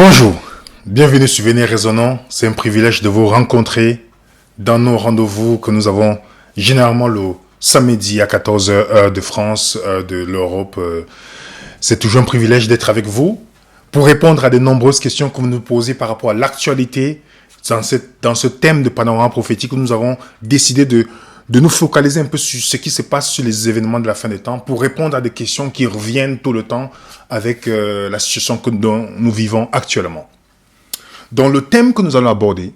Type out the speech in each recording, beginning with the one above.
Bonjour, bienvenue sur Venez Raisonnant. C'est un privilège de vous rencontrer dans nos rendez-vous que nous avons généralement le samedi à 14h, heure de France, heure de l'Europe. C'est toujours un privilège d'être avec vous pour répondre à de nombreuses questions que vous nous posez par rapport à l'actualité. Dans ce thème de panorama prophétique, nous avons décidé de nous focaliser un peu sur ce qui se passe sur les événements de la fin des temps pour répondre à des questions qui reviennent tout le temps avec la situation dont nous vivons actuellement. Donc le thème que nous allons aborder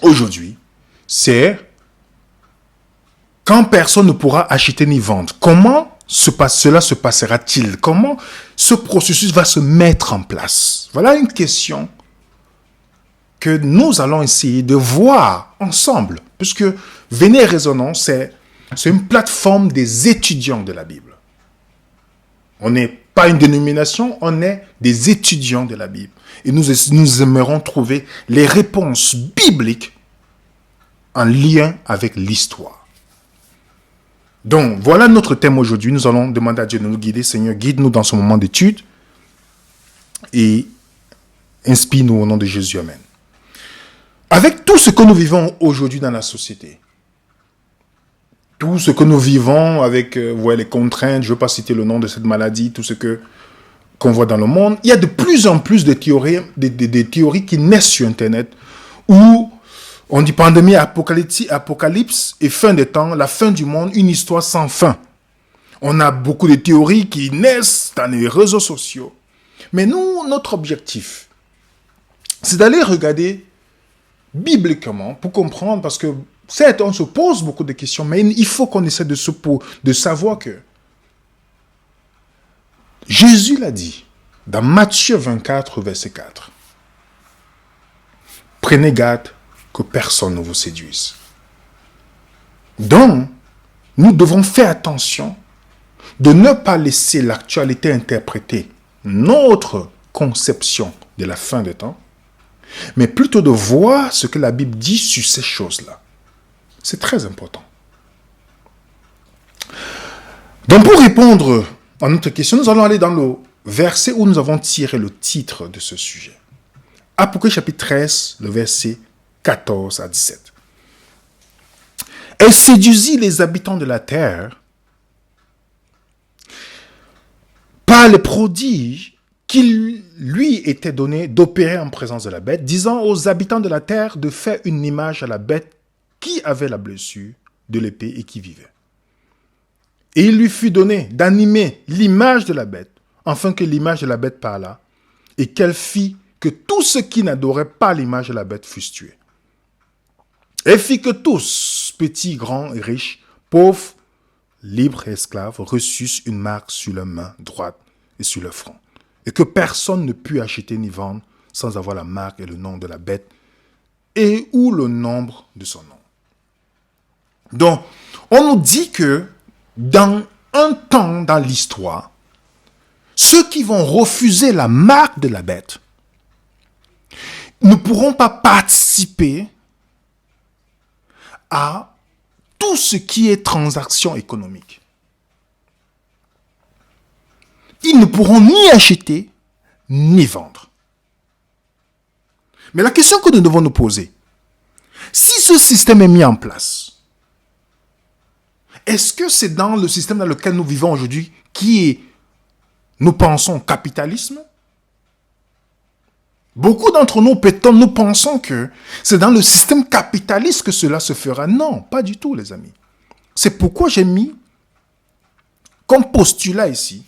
aujourd'hui, c'est quand personne ne pourra acheter ni vendre. Comment cela se passera-t-il? Comment ce processus va se mettre en place? Voilà une question que nous allons essayer de voir ensemble, puisque Venez Raisonnant, c'est une plateforme des étudiants de la Bible. On n'est pas une dénomination, on est des étudiants de la Bible. Et nous aimerons trouver les réponses bibliques en lien avec l'histoire. Donc, voilà notre thème aujourd'hui. Nous allons demander à Dieu de nous guider. Seigneur, guide-nous dans ce moment d'étude et inspire-nous au nom de Jésus. Amen. Avec tout ce que nous vivons aujourd'hui dans la société, tout ce que nous vivons avec les contraintes, je ne veux pas citer le nom de cette maladie, tout ce qu'on voit dans le monde, il y a de plus en plus de théories, des théories qui naissent sur Internet où on dit pandémie, apocalypse et fin des temps, la fin du monde, une histoire sans fin. On a beaucoup de théories qui naissent dans les réseaux sociaux. Mais nous, notre objectif, c'est d'aller regarder bibliquement pour comprendre, parce que certes, on se pose beaucoup de questions, mais il faut qu'on essaie de savoir que Jésus l'a dit dans Matthieu 24, verset 4. Prenez garde que personne ne vous séduise. Donc, nous devons faire attention de ne pas laisser l'actualité interpréter notre conception de la fin des temps, mais plutôt de voir ce que la Bible dit sur ces choses-là. C'est très important. Donc, pour répondre à notre question, nous allons aller dans le verset où nous avons tiré le titre de ce sujet. Apocalypse chapitre 13, le verset 14 à 17. Elle séduisit les habitants de la terre par les prodiges qu'il lui était donné d'opérer en présence de la bête, disant aux habitants de la terre de faire une image à la bête qui avait la blessure de l'épée et qui vivait. Et il lui fut donné d'animer l'image de la bête, afin que l'image de la bête parlât, et qu'elle fit que tous ceux qui n'adoraient pas l'image de la bête fussent tués. Elle fit que tous, petits, grands et riches, pauvres, libres et esclaves, reçussent une marque sur leur main droite et sur leur front, et que personne ne put acheter ni vendre sans avoir la marque et le nom de la bête, et ou le nombre de son nom. Donc, on nous dit que dans un temps dans l'histoire, ceux qui vont refuser la marque de la bête ne pourront pas participer à tout ce qui est transaction économique. Ils ne pourront ni acheter, ni vendre. Mais la question que nous devons nous poser, si ce système est mis en place, est-ce que c'est dans le système dans lequel nous vivons aujourd'hui qui est, nous pensons, capitalisme? Beaucoup d'entre nous, peut-être, nous pensons que c'est dans le système capitaliste que cela se fera. Non, pas du tout, les amis. C'est pourquoi j'ai mis comme postulat ici,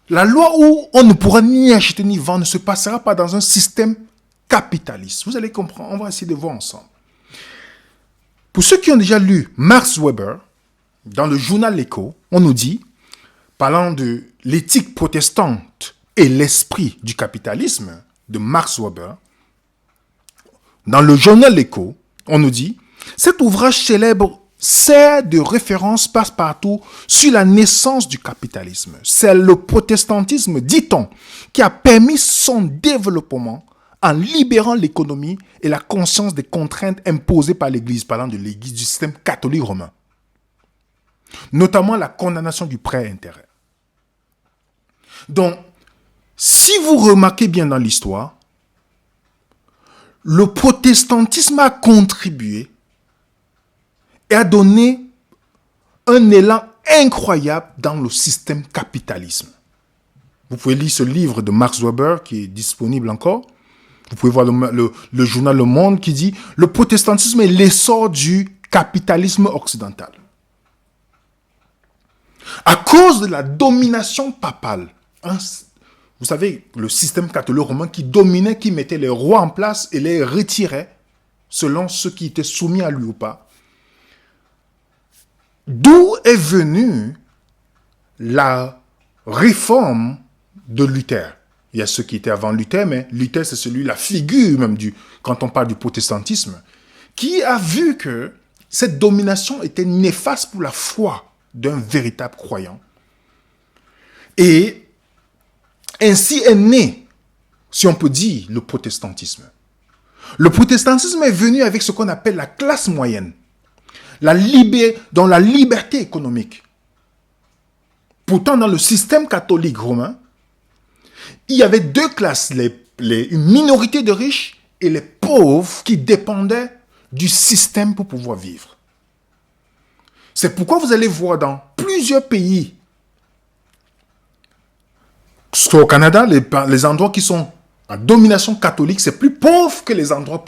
la loi où on ne pourra ni acheter ni vendre ne se passera pas dans un système capitaliste. Vous allez comprendre, on va essayer de voir ensemble. Pour ceux qui ont déjà lu Max Weber, dans le journal L'Écho, on nous dit, parlant de l'éthique protestante et l'esprit du capitalisme de Max Weber, dans le journal L'Écho, on nous dit, cet ouvrage célèbre sert de référence passe-partout sur la naissance du capitalisme. C'est le protestantisme, dit-on, qui a permis son développement en libérant l'économie et la conscience des contraintes imposées par l'Église, parlant de l'Église du système catholique romain, notamment la condamnation du prêt à intérêt. Donc, Si vous remarquez bien dans l'histoire, le protestantisme a contribué et a donné un élan incroyable dans le système capitalisme. Vous pouvez lire ce livre de Max Weber qui est disponible encore. Vous pouvez voir le journal Le Monde qui dit « Le protestantisme est l'essor du capitalisme occidental ». À cause de la domination papale, vous savez, le système catholique romain qui dominait, qui mettait les rois en place et les retirait selon ceux qui étaient soumis à lui ou pas. D'où est venue la réforme de Luther? Il y a ceux qui étaient avant Luther, mais Luther, c'est la figure même quand on parle du protestantisme, qui a vu que cette domination était néfaste pour la foi d'un véritable croyant. Et ainsi est né, si on peut dire, le protestantisme. Le protestantisme est venu avec ce qu'on appelle la classe moyenne, dans la liberté économique. Pourtant, dans le système catholique romain, il y avait deux classes, une minorité de riches et les pauvres qui dépendaient du système pour pouvoir vivre. C'est pourquoi vous allez voir dans plusieurs pays, soit au Canada, les endroits qui sont en domination catholique, c'est plus pauvre que les endroits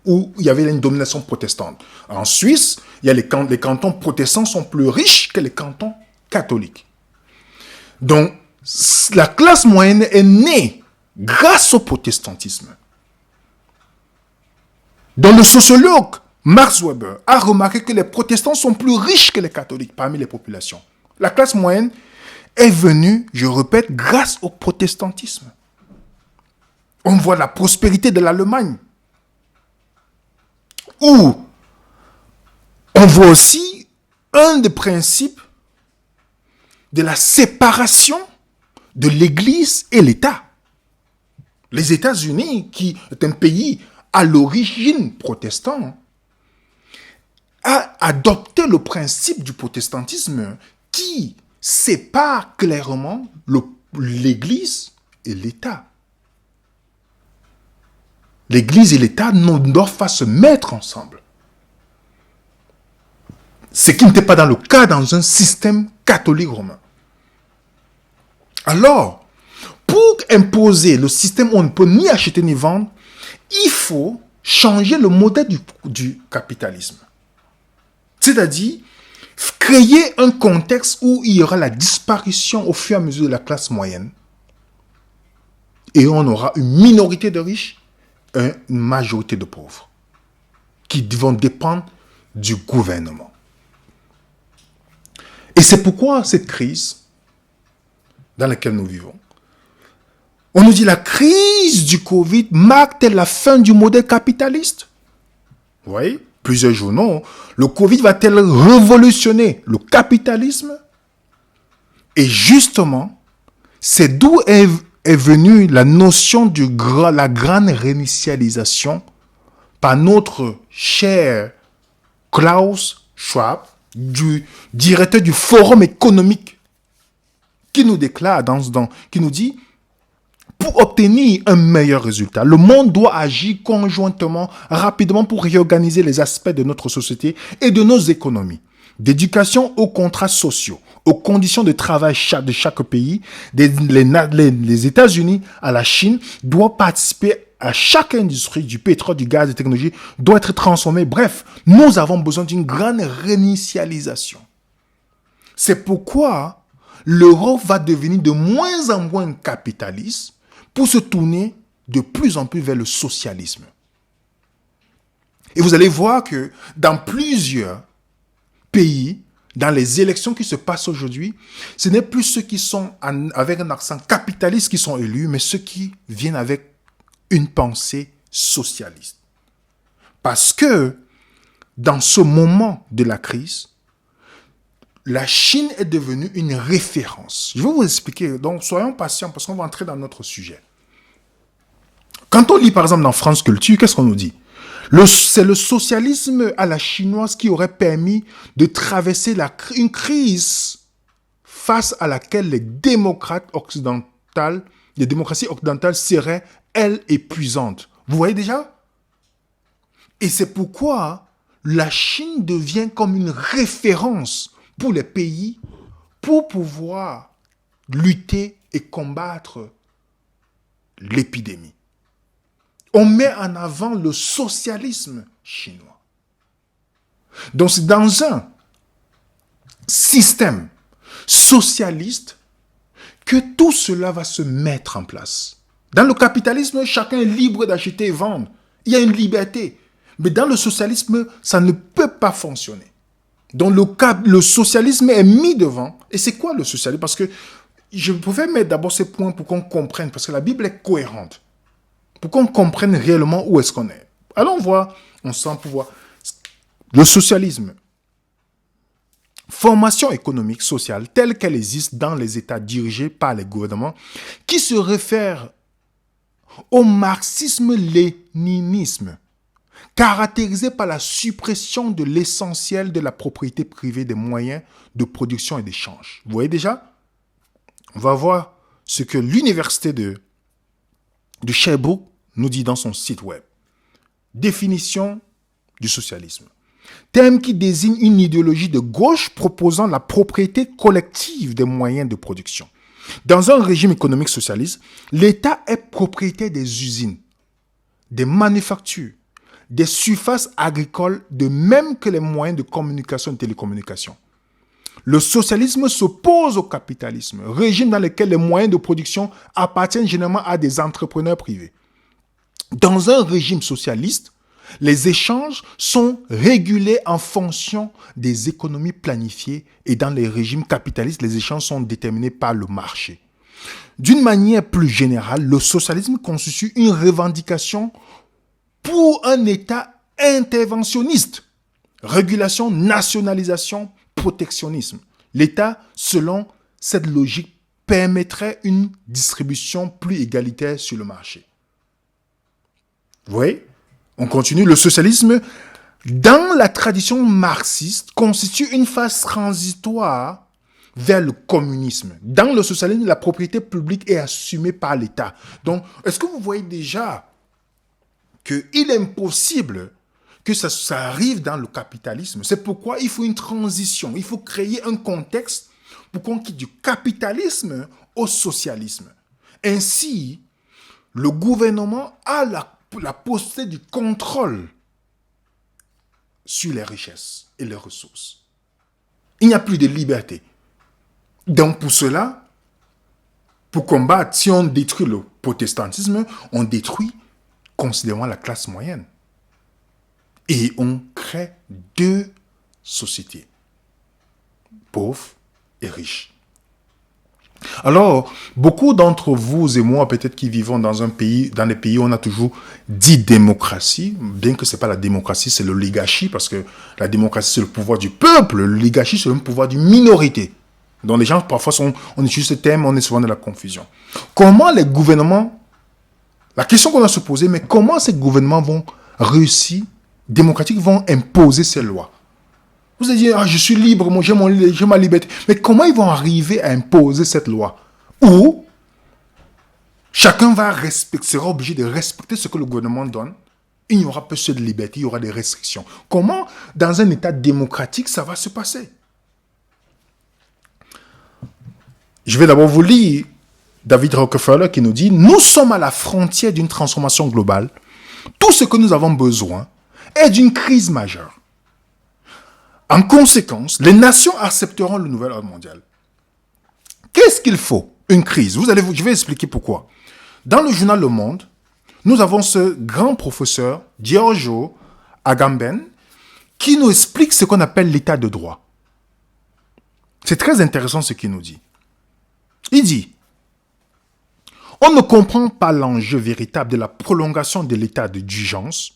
où il y avait une domination protestante. En Suisse, il y a les cantons protestants sont plus riches que les cantons catholiques. Donc, la classe moyenne est née grâce au protestantisme. Donc, le sociologue Max Weber a remarqué que les protestants sont plus riches que les catholiques parmi les populations. La classe moyenne est venue, je répète, grâce au protestantisme. On voit la prospérité de l'Allemagne, où on voit aussi un des principes de la séparation de l'Église et l'État. Les États-Unis, qui est un pays à l'origine protestant, a adopté le principe du protestantisme qui sépare clairement l'Église et l'État. L'Église et l'État ne doivent pas se mettre ensemble. Ce qui n'était pas dans le cas dans un système catholique romain. Alors, pour imposer le système où on ne peut ni acheter ni vendre, il faut changer le modèle du capitalisme. C'est-à-dire, créer un contexte où il y aura la disparition au fur et à mesure de la classe moyenne. Et on aura une minorité de riches et une majorité de pauvres qui vont dépendre du gouvernement. Et c'est pourquoi cette crise dans laquelle nous vivons, on nous dit la crise du Covid marque-t-elle la fin du modèle capitaliste? Vous voyez, plusieurs journaux, le Covid va-t-elle révolutionner le capitalisme? Et justement, c'est d'où est venue la notion de la grande réinitialisation par notre cher Klaus Schwab, du directeur du Forum économique, qui nous déclare, qui nous dit, pour obtenir un meilleur résultat, le monde doit agir conjointement, rapidement pour réorganiser les aspects de notre société et de nos économies. D'éducation aux contrats sociaux, aux conditions de travail de chaque pays, les États-Unis à la Chine doivent participer à chaque industrie du pétrole, du gaz, des technologies, doit être transformée. Bref, nous avons besoin d'une grande réinitialisation. C'est pourquoi l'Europe va devenir de moins en moins capitaliste pour se tourner de plus en plus vers le socialisme. Et vous allez voir que dans plusieurs pays, dans les élections qui se passent aujourd'hui, ce n'est plus ceux qui sont avec un accent capitaliste qui sont élus, mais ceux qui viennent avec une pensée socialiste. Parce que dans ce moment de la crise, la Chine est devenue une référence. Je vais vous expliquer, donc soyons patients parce qu'on va entrer dans notre sujet. Quand on lit par exemple dans France Culture, qu'est-ce qu'on nous dit? C'est le socialisme à la chinoise qui aurait permis de traverser une crise face à laquelle les démocrates occidentaux les démocraties occidentales seraient, elles, épuisantes. Vous voyez déjà? Et c'est pourquoi la Chine devient comme une référence pour les pays pour pouvoir lutter et combattre l'épidémie. On met en avant le socialisme chinois. Donc c'est dans un système socialiste que tout cela va se mettre en place. Dans le capitalisme, chacun est libre d'acheter et vendre. Il y a une liberté. Mais dans le socialisme, ça ne peut pas fonctionner. Donc le socialisme est mis devant. Et c'est quoi le socialisme? Parce que je pouvais mettre d'abord ces points pour qu'on comprenne, parce que la Bible est cohérente, pour qu'on comprenne réellement où est-ce qu'on est. Allons voir ensemble pour voir. Le socialisme, formation économique, sociale, telle qu'elle existe dans les États dirigés par les gouvernements, qui se réfère au marxisme-léninisme, caractérisé par la suppression de l'essentiel de la propriété privée des moyens de production et d'échange. Vous voyez déjà? On va voir ce que l'université de Sherbrooke nous dit dans son site web. Définition du socialisme. Terme qui désigne une idéologie de gauche proposant la propriété collective des moyens de production. Dans un régime économique socialiste, l'État est propriétaire des usines, des manufactures, des surfaces agricoles, de même que les moyens de communication et de télécommunication. Le socialisme s'oppose au capitalisme, régime dans lequel les moyens de production appartiennent généralement à des entrepreneurs privés. Dans un régime socialiste, les échanges sont régulés en fonction des économies planifiées et dans les régimes capitalistes, les échanges sont déterminés par le marché. D'une manière plus générale, le socialisme constitue une revendication pour un État interventionniste. Régulation, nationalisation, protectionnisme. L'État, selon cette logique, permettrait une distribution plus égalitaire sur le marché. Vous voyez? On continue. Le socialisme, dans la tradition marxiste, constitue une phase transitoire vers le communisme. Dans le socialisme, la propriété publique est assumée par l'État. Donc, est-ce que vous voyez déjà qu'il est impossible que ça arrive dans le capitalisme? C'est pourquoi il faut une transition. Il faut créer un contexte pour qu'on quitte du capitalisme au socialisme. Ainsi, le gouvernement a la possibilité du contrôle sur les richesses et les ressources. Il n'y a plus de liberté. Donc pour cela, pour combattre, si on détruit le protestantisme, on détruit considérablement la classe moyenne. Et on crée deux sociétés, pauvres et riches. Alors, beaucoup d'entre vous et moi, peut-être qui vivons dans des pays où on a toujours dit démocratie, bien que ce n'est pas la démocratie, c'est l'oligarchie, parce que la démocratie, c'est le pouvoir du peuple, l'oligarchie, c'est le pouvoir d'une minorité. Donc les gens, parfois, on utilise ce terme, on est souvent dans la confusion. Comment les gouvernements, la question qu'on a se poser, mais comment ces gouvernements vont réussir, démocratiques, vont imposer ces lois? Vous allez dire, je suis libre, moi j'ai ma liberté. Mais comment ils vont arriver à imposer cette loi? Où chacun sera obligé de respecter ce que le gouvernement donne. Il n'y aura pas de liberté, il y aura des restrictions. Comment, dans un État démocratique, ça va se passer? Je vais d'abord vous lire David Rockefeller qui nous dit « Nous sommes à la frontière d'une transformation globale. Tout ce que nous avons besoin est d'une crise majeure. En conséquence, les nations accepteront le nouvel ordre mondial. » Qu'est-ce qu'il faut? Une crise. Je vais expliquer pourquoi. Dans le journal Le Monde, nous avons ce grand professeur, Giorgio Agamben, qui nous explique ce qu'on appelle l'état de droit. C'est très intéressant ce qu'il nous dit. Il dit, on ne comprend pas l'enjeu véritable de la prolongation de l'état d'urgence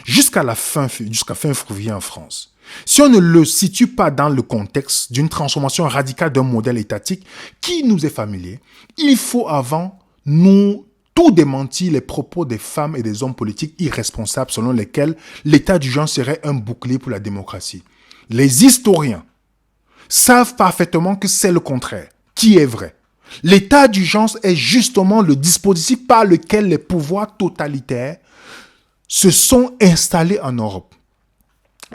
jusqu'à fin février en France. Si on ne le situe pas dans le contexte d'une transformation radicale d'un modèle étatique qui nous est familier, il faut avant nous tout démentir les propos des femmes et des hommes politiques irresponsables selon lesquels l'état d'urgence serait un bouclier pour la démocratie. Les historiens savent parfaitement que c'est le contraire, qui est vrai. L'état d'urgence est justement le dispositif par lequel les pouvoirs totalitaires se sont installés en Europe.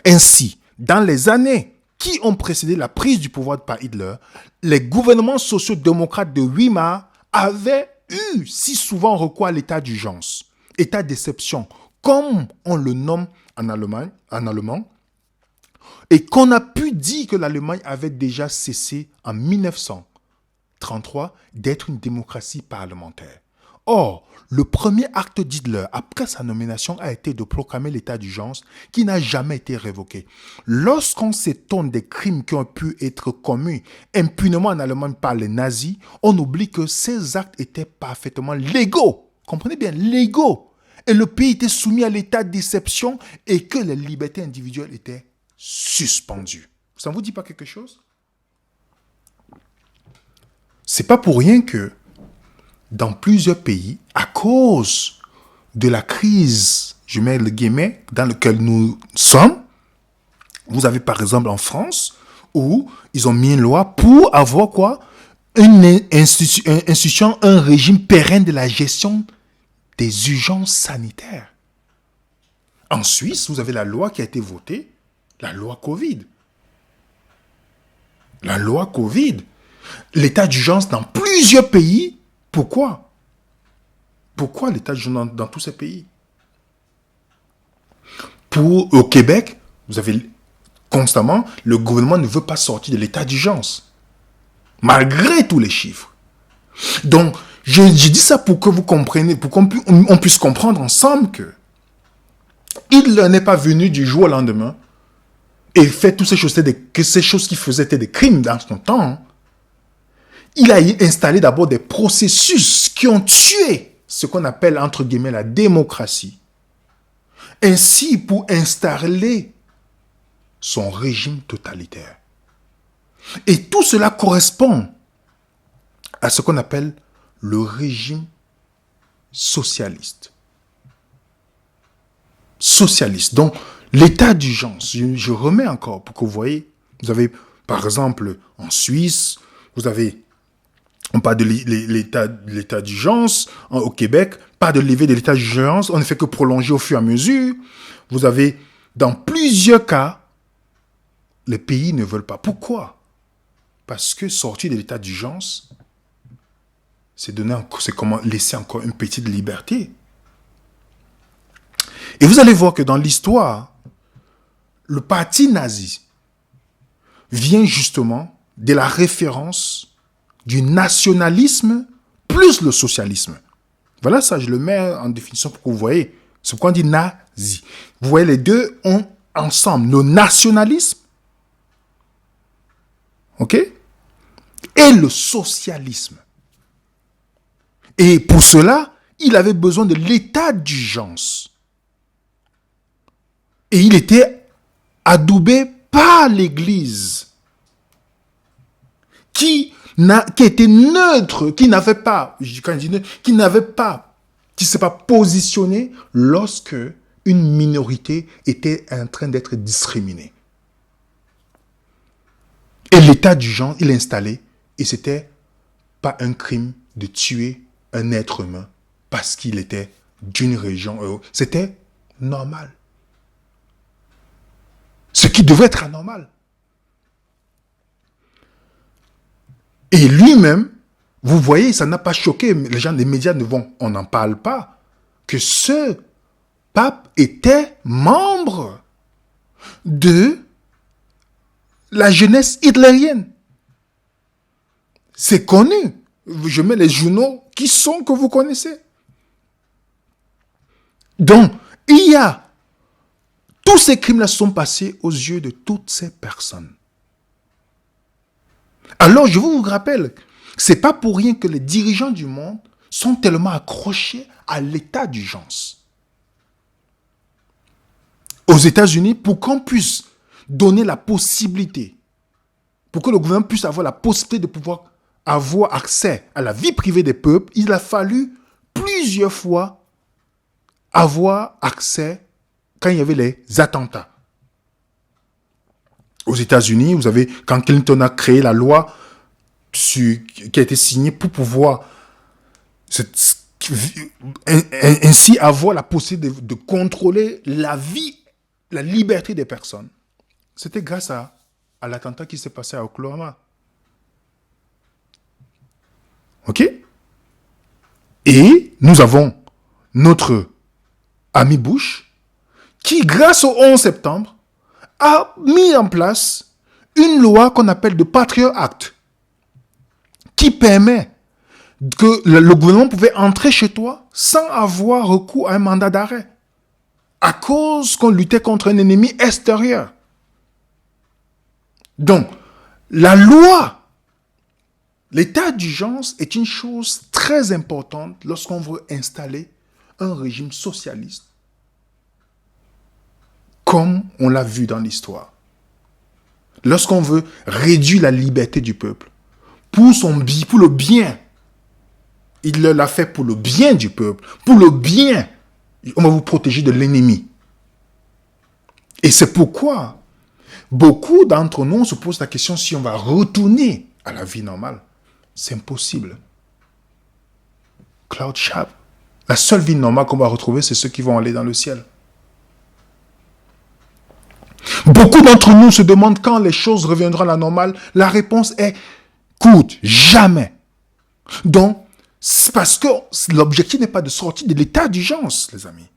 Ainsi, dans les années qui ont précédé la prise du pouvoir par Hitler, les gouvernements sociaux-démocrates de Weimar avaient eu si souvent recours à l'état d'urgence, état d'exception, comme on le nomme en allemand, et qu'on a pu dire que l'Allemagne avait déjà cessé en 1933 d'être une démocratie parlementaire. Or, le premier acte d'Hitler après sa nomination a été de proclamer l'état d'urgence qui n'a jamais été révoqué. Lorsqu'on s'étonne des crimes qui ont pu être commis impunément en Allemagne par les nazis, on oublie que ces actes étaient parfaitement légaux. Comprenez bien, légaux. Et le pays était soumis à l'état d'exception et que les libertés individuelles étaient suspendues. Ça ne vous dit pas quelque chose? C'est pas pour rien que dans plusieurs pays, à cause de la crise, je mets le guillemets, dans lequel nous sommes, vous avez par exemple en France, où ils ont mis une loi pour avoir quoi? Une institution, un régime pérenne de la gestion des urgences sanitaires. En Suisse, vous avez la loi qui a été votée, la loi Covid. La loi Covid. L'état d'urgence dans plusieurs pays. Pourquoi? Pourquoi l'état d'urgence dans tous ces pays? Au Québec, vous avez constamment, le gouvernement ne veut pas sortir de l'état d'urgence. Malgré tous les chiffres. Donc, je dis ça pour que vous compreniez, pour qu'on puisse comprendre ensemble que Hitler n'est pas venu du jour au lendemain et fait toutes ces choses, que ces choses qu'il faisait étaient des crimes dans son temps. Il a installé d'abord des processus qui ont tué ce qu'on appelle, entre guillemets, la démocratie. Ainsi, pour installer son régime totalitaire. Et tout cela correspond à ce qu'on appelle le régime socialiste. Socialiste. Donc, l'état d'urgence, je remets encore pour que vous voyez, vous avez, par exemple, en Suisse, vous avez, on parle de l'état d'urgence, au Québec, pas de levée de l'état d'urgence, on ne fait que prolonger au fur et à mesure. Vous avez, dans plusieurs cas, les pays ne veulent pas. Pourquoi? Parce que sortir de l'état d'urgence, c'est comment laisser encore une petite liberté. Et vous allez voir que dans l'histoire, le parti nazi vient justement de la référence du nationalisme plus le socialisme. Voilà ça, je le mets en définition pour que vous voyez. C'est pourquoi on dit nazi. Vous voyez, les deux ont ensemble le nationalisme, ok, et le socialisme. Et pour cela, il avait besoin de l'état d'urgence. Et il était adoubé par l'Église, qui était neutre, qui n'avait pas, qui ne s'est pas positionné lorsque une minorité était en train d'être discriminée. Et l'état d'urgence, il est installé, et c'était pas un crime de tuer un être humain parce qu'il était d'une région. C'était normal. Ce qui devait être anormal. Et lui-même, vous voyez, ça n'a pas choqué. Les gens des médias on n'en parle pas. Que ce pape était membre de la jeunesse hitlérienne. C'est connu. Je mets les journaux que vous connaissez. Donc, tous ces crimes-là sont passés aux yeux de toutes ces personnes. Alors, je vous rappelle, c'est pas pour rien que les dirigeants du monde sont tellement accrochés à l'état d'urgence. Aux États-Unis, pour qu'on puisse donner la possibilité, pour que le gouvernement puisse avoir la possibilité de pouvoir avoir accès à la vie privée des peuples, il a fallu plusieurs fois avoir accès quand il y avait les attentats. Aux États-Unis, vous avez, quand Clinton a créé la loi qui a été signé pour pouvoir ainsi avoir la possibilité de contrôler la vie, la liberté des personnes. C'était grâce à l'attentat qui s'est passé à Oklahoma. OK? Et nous avons notre ami Bush qui, grâce au 11 septembre, a mis en place une loi qu'on appelle le Patriot Act qui permet que le gouvernement pouvait entrer chez toi sans avoir recours à un mandat d'arrêt à cause qu'on luttait contre un ennemi extérieur. Donc, la loi, l'état d'urgence est une chose très importante lorsqu'on veut installer un régime socialiste, comme on l'a vu dans l'histoire. Lorsqu'on veut réduire la liberté du peuple, pour le bien, il l'a fait pour le bien du peuple, pour le bien, on va vous protéger de l'ennemi. Et c'est pourquoi beaucoup d'entre nous se posent la question si on va retourner à la vie normale. C'est impossible. Claude Schwab, la seule vie normale qu'on va retrouver, c'est ceux qui vont aller dans le ciel. Beaucoup d'entre nous se demandent quand les choses reviendront à la normale. La réponse est courte, jamais. Donc, c'est parce que l'objectif n'est pas de sortir de l'état d'urgence, les amis.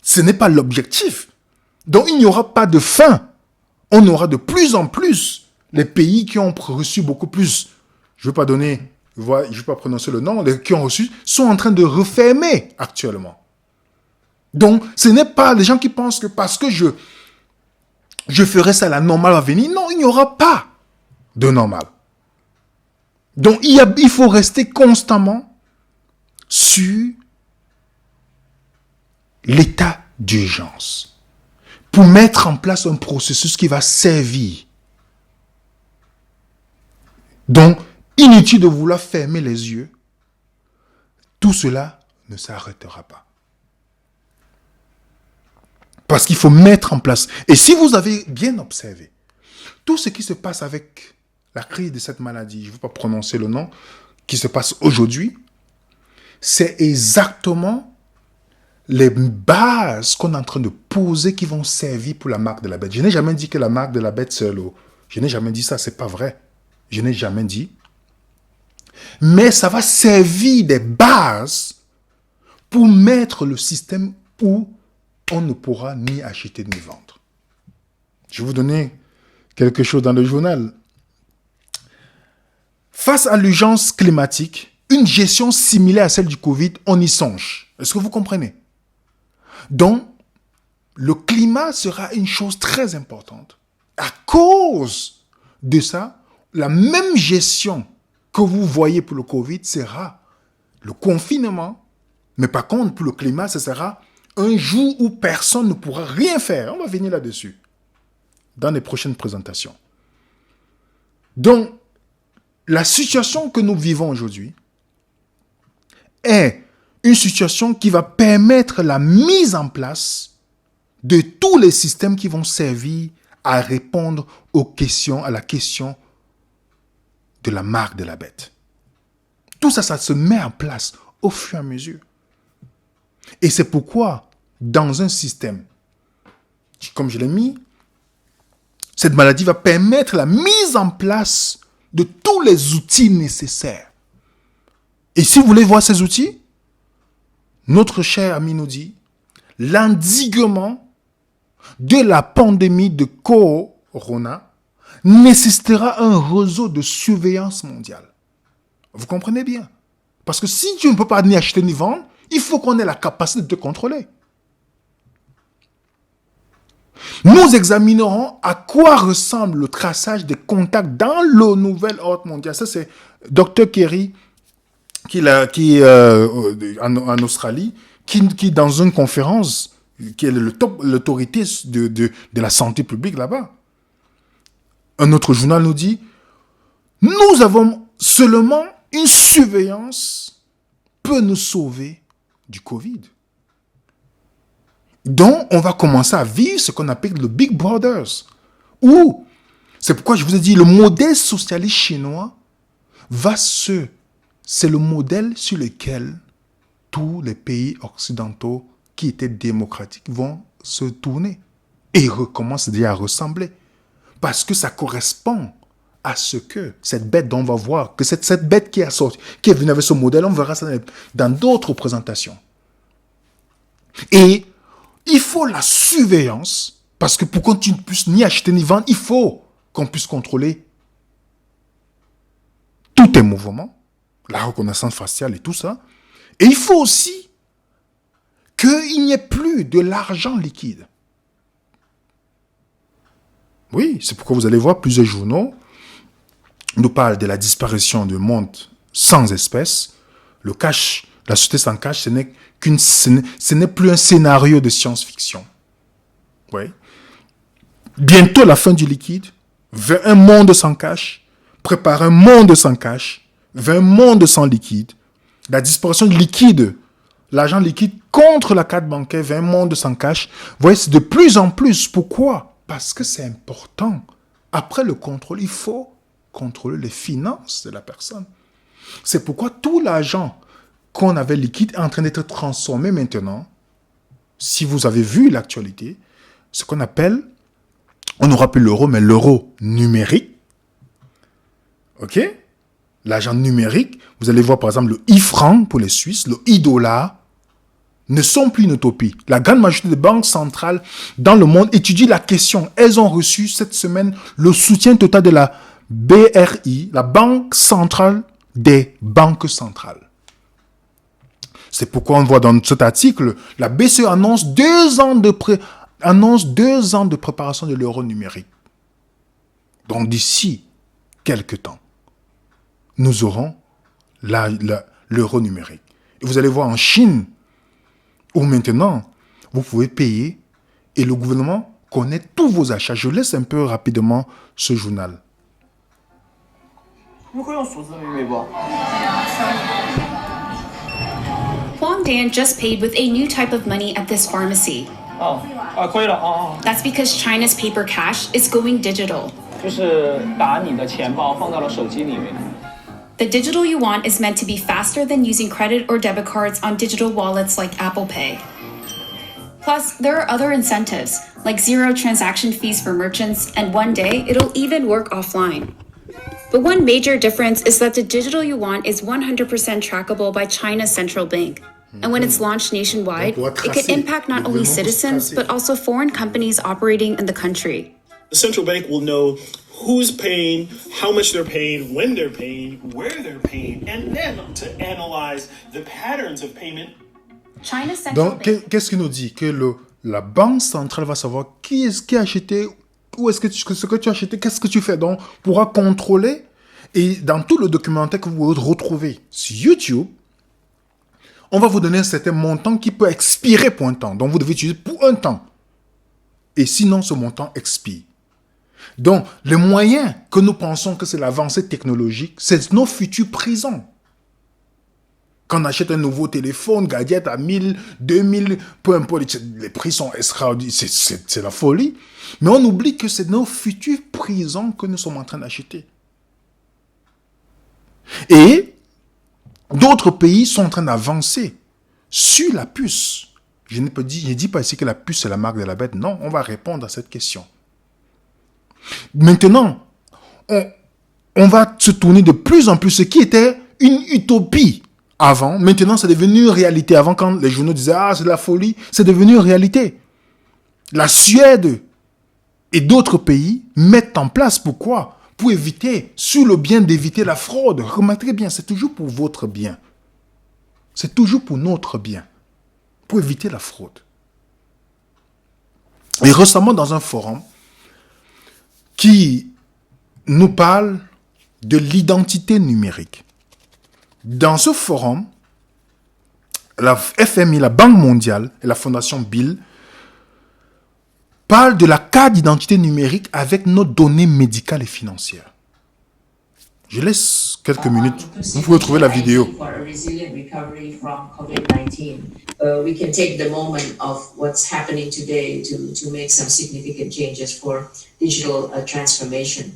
Ce n'est pas l'objectif. Donc, il n'y aura pas de fin. On aura de plus en plus les pays qui ont reçu beaucoup plus. Je ne vais pas prononcer le nom. Les qui ont reçu sont en train de refermer actuellement. Donc, ce n'est pas les gens qui pensent que parce que je ferai ça, la normale va venir. Non, il n'y aura pas de normale. Donc, il faut rester constamment sur l'état d'urgence pour mettre en place un processus qui va servir. Donc, inutile de vouloir fermer les yeux. Tout cela ne s'arrêtera pas. Parce qu'il faut mettre en place. Et si vous avez bien observé, tout ce qui se passe avec la crise de cette maladie, je ne veux pas prononcer le nom, qui se passe aujourd'hui, c'est exactement les bases qu'on est en train de poser qui vont servir pour la marque de la bête. Je n'ai jamais dit que la marque de la bête, c'est l'eau. Je n'ai jamais dit ça, c'est pas vrai. Je n'ai jamais dit. Mais ça va servir des bases pour mettre le système où on ne pourra ni acheter ni vendre. Je vais vous donner quelque chose dans le journal. Face à l'urgence climatique, une gestion similaire à celle du Covid, on y songe. Est-ce que vous comprenez? Donc, le climat sera une chose très importante. À cause de ça, la même gestion que vous voyez pour le Covid sera le confinement. Mais par contre, pour le climat, ce sera un jour où personne ne pourra rien faire. On va venir là-dessus dans les prochaines présentations. Donc, la situation que nous vivons aujourd'hui est une situation qui va permettre la mise en place de tous les systèmes qui vont servir à répondre à la question de la marque de la bête. Tout ça, ça se met en place au fur et à mesure. Et c'est pourquoi, dans un système, comme je l'ai mis, cette maladie va permettre la mise en place de tous les outils nécessaires. Et si vous voulez voir ces outils, notre cher ami nous dit, l'endiguement de la pandémie de corona nécessitera un réseau de surveillance mondiale. Vous comprenez bien? Parce que si tu ne peux pas ni acheter ni vendre, il faut qu'on ait la capacité de te contrôler. Nous examinerons à quoi ressemble le traçage des contacts dans le nouvel ordre mondial. Ça, c'est Dr. Kerry, qui en Australie, qui dans une conférence, qui est l'autorité de la santé publique là-bas. Un autre journal nous dit, nous avons seulement une surveillance peut nous sauver du Covid. Donc, on va commencer à vivre ce qu'on appelle le Big Brothers, où C'est pourquoi je vous ai dit, le modèle socialiste chinois c'est le modèle sur lequel tous les pays occidentaux qui étaient démocratiques vont se tourner. Et ils recommencent déjà à ressembler. Parce que ça correspond à ce que cette bête dont on va voir, que cette bête qui est venue avec ce modèle, on verra ça dans d'autres présentations. Et il faut la surveillance, parce que pour qu'on ne puisse ni acheter ni vendre, il faut qu'on puisse contrôler tous tes mouvements, la reconnaissance faciale et tout ça. Et il faut aussi qu'il n'y ait plus de l'argent liquide. Oui, c'est pourquoi vous allez voir plusieurs journaux nous parlent de la disparition du monde sans espèces. Le cash, la société sans cash, ce n'est plus un scénario de science-fiction. Oui. Bientôt la fin du liquide, vers un monde sans cash, prépare un monde sans cash, vers un monde sans liquide. La disparition du liquide, l'argent liquide contre la carte bancaire vers un monde sans cash. Vous voyez, c'est de plus en plus. Pourquoi? Parce que c'est important. Après le contrôle, il faut contrôler les finances de la personne. C'est pourquoi tout l'argent qu'on avait liquide est en train d'être transformé maintenant. Si vous avez vu l'actualité, ce qu'on appelle, on n'aura plus l'euro, mais l'euro numérique. OK? L'argent numérique, vous allez voir par exemple le e-franc pour les Suisses, le e-dollar, ne sont plus une utopie. La grande majorité des banques centrales dans le monde étudient la question. Elles ont reçu cette semaine le soutien total de la BRI, la Banque centrale des banques centrales. C'est pourquoi on voit dans cet article, la BCE annonce 2 ans de préparation de l'euro numérique. Donc d'ici quelques temps, nous aurons l'euro numérique. Et vous allez voir en Chine, où maintenant, vous pouvez payer et le gouvernement connaît tous vos achats. Je laisse un peu rapidement ce journal. Huang Dan just paid with a new type of money at this pharmacy. That's because China's paper cash is going digital. The digital yuan is meant to be faster than using credit or debit cards on digital wallets like Apple Pay. Plus, there are other incentives, like 0 transaction fees for merchants, and one day it'll even work offline. But one major difference is that the digital yuan is 100% trackable by China's central bank. And when it's launched nationwide, it could impact not only citizens, but also foreign companies operating in the country. The central bank will know who's paying, how much they're paying, when they're paying, where they're paying, and then to analyze the patterns of payment. Donc, qu'est-ce qu'il nous dit? Que la banque centrale va savoir qui est-ce qui a acheté, où est-ce que ce que tu as acheté, qu'est-ce que tu fais. Donc, pourra contrôler. Et dans tout le documentaire que vous retrouvez sur YouTube, on va vous donner un certain montant qui peut expirer pour un temps. Donc, vous devez utiliser pour un temps. Et sinon, ce montant expire. Donc, les moyens que nous pensons que c'est l'avancée technologique, c'est nos futures prisons. Quand on achète un nouveau téléphone, gadget à 1000, 2000, peu importe, les prix sont extraordinaires, c'est la folie. Mais on oublie que c'est nos futures prisons que nous sommes en train d'acheter. Et d'autres pays sont en train d'avancer sur la puce. Je ne dis pas ici que la puce c'est la marque de la bête. Non, on va répondre à cette question. Maintenant, on va se tourner de plus en plus. Ce qui était une utopie avant, maintenant c'est devenu une réalité. Avant, quand les journaux disaient « Ah, c'est de la folie », c'est devenu une réalité. La Suède et d'autres pays mettent en place. Pourquoi? Pour éviter, sur le bien d'éviter la fraude. Remarquez bien, c'est toujours pour votre bien. C'est toujours pour notre bien. Pour éviter la fraude. Et récemment, dans un forum qui nous parle de l'identité numérique. Dans ce forum, la FMI, la Banque mondiale et la Fondation Bill parlent de la carte d'identité numérique avec nos données médicales et financières. Je laisse quelques minutes. Vous pouvez trouver la vidéo. For a resilient recovery from COVID-19. We can take the moment of what's happening today to make some significant changes for digital transformation.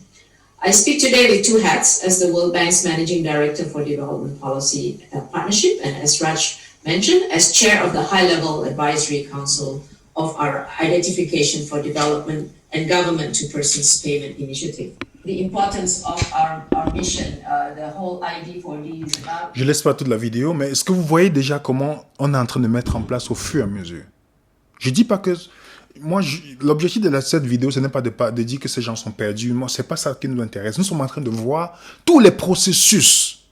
I speak today with two hats as the World Bank's Managing Director for Development Policy Partnership, and as Raj mentioned, as Chair of the High-Level Advisory Council of our Identification for Development and Government to Persons Payment Initiative. The importance of our mission, the whole ID4D is about... Je ne laisse pas toute la vidéo, mais est-ce que vous voyez déjà comment on est en train de mettre en place au fur et à mesure? Je ne dis pas que... Moi, l'objectif de cette vidéo, ce n'est pas de dire que ces gens sont perdus. Moi, ce n'est pas ça qui nous intéresse. Nous sommes en train de voir tous les processus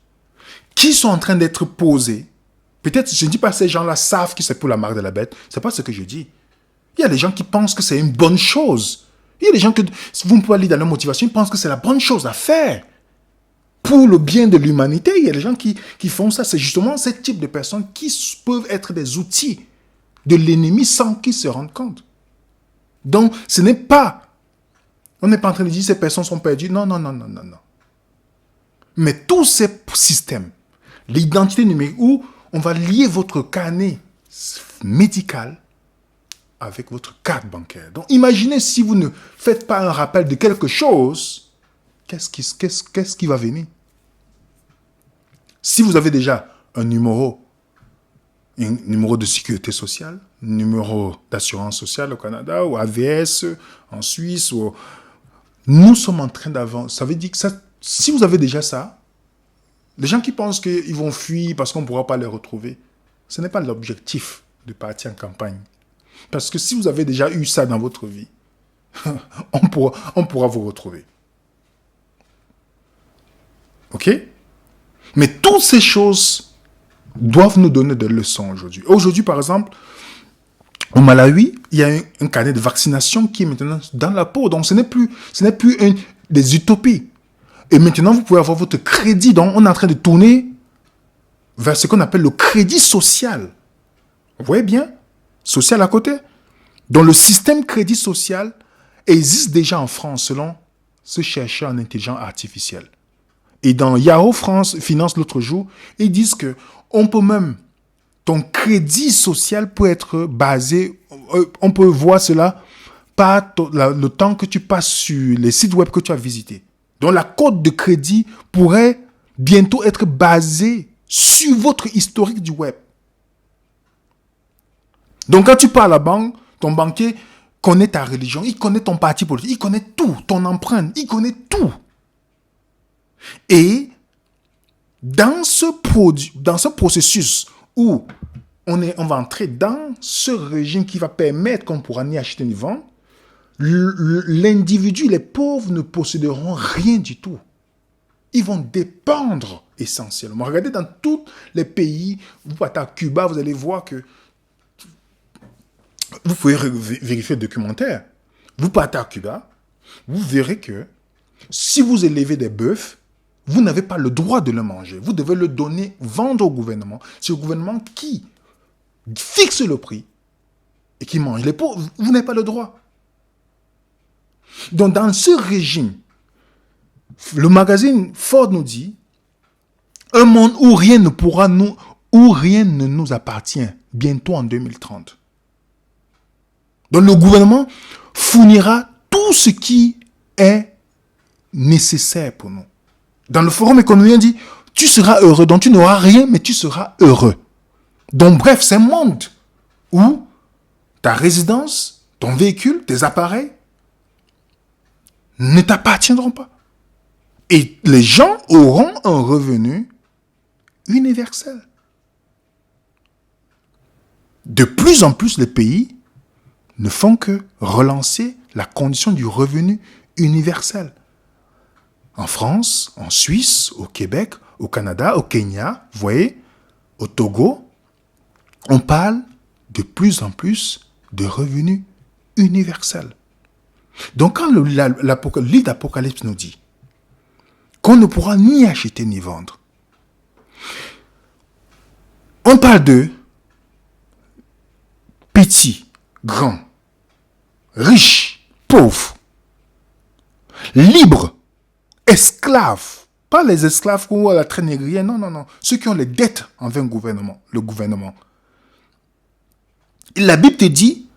qui sont en train d'être posés. Peut-être, je ne dis pas que ces gens-là savent que c'est pour la marque de la bête. Ce n'est pas ce que je dis. Il y a des gens qui pensent que c'est une bonne chose. Il y a des gens que, si vous pouvez lire dans leur motivation, ils pensent que c'est la bonne chose à faire. Pour le bien de l'humanité, il y a des gens qui font ça. C'est justement ce type de personnes qui peuvent être des outils de l'ennemi sans qu'ils se rendent compte. Donc, ce n'est pas... On n'est pas en train de dire que ces personnes sont perdues. Non, non, non, non, non, non. Mais tous ces systèmes, l'identité numérique, où on va lier votre carnet médical avec votre carte bancaire. Donc, imaginez si vous ne faites pas un rappel de quelque chose, qu'est-ce qui va venir? Si vous avez déjà un numéro de sécurité sociale, un numéro d'assurance sociale au Canada, ou AVS en Suisse, nous sommes en train d'avancer. Ça veut dire que si vous avez déjà ça, les gens qui pensent qu'ils vont fuir parce qu'on ne pourra pas les retrouver, ce n'est pas l'objectif de partir en campagne. Parce que si vous avez déjà eu ça dans votre vie, on pourra vous retrouver. OK? Mais toutes ces choses doivent nous donner des leçons aujourd'hui. Aujourd'hui, par exemple, au Malawi, il y a un carnet de vaccination qui est maintenant dans la peau. Donc, ce n'est plus des utopies. Et maintenant, vous pouvez avoir votre crédit. Donc, on est en train de tourner vers ce qu'on appelle le crédit social. Vous voyez bien? Social à côté. Donc, le système crédit social existe déjà en France selon ce chercheur en intelligence artificielle. Et dans Yahoo France Finance l'autre jour, ils disent que on peut même, ton crédit social peut être basé, on peut voir cela par le temps que tu passes sur les sites web que tu as visités. Donc, la cote de crédit pourrait bientôt être basée sur votre historique du web. Donc, quand tu pars à la banque, ton banquier connaît ta religion, il connaît ton parti politique, il connaît tout, ton empreinte, il connaît tout. Et dans ce processus où on va entrer dans ce régime qui va permettre qu'on pourra ni acheter ni vendre, l'individu, les pauvres ne posséderont rien du tout. Ils vont dépendre essentiellement. Regardez dans tous les pays, vous partez à Cuba, vous allez voir que vous pouvez vérifier le documentaire. Vous partez à Cuba, vous verrez que si vous élevez des bœufs, vous n'avez pas le droit de le manger. Vous devez le donner, vendre au gouvernement. C'est le gouvernement qui fixe le prix et qui mange. Les pauvres, vous n'avez pas le droit. Donc, dans ce régime, le magazine Ford nous dit un monde où rien ne nous appartient, bientôt en 2030. Donc, le gouvernement fournira tout ce qui est nécessaire pour nous. Dans le forum économique, on dit, tu seras heureux, donc tu n'auras rien, mais tu seras heureux. Donc, bref, c'est un monde où ta résidence, ton véhicule, tes appareils ne t'appartiendront pas. Et les gens auront un revenu universel. De plus en plus, les pays ne font que relancer la condition du revenu universel. En France, en Suisse, au Québec, au Canada, au Kenya, vous voyez, au Togo, on parle de plus en plus de revenus universels. Donc, quand le livre d'Apocalypse nous dit qu'on ne pourra ni acheter ni vendre, on parle de petit, grand, riche, pauvre, libre, esclave, Pas les esclaves ou la traite négrière, non, non, non. Ceux qui ont les dettes envers le gouvernement. Et la Bible te dit,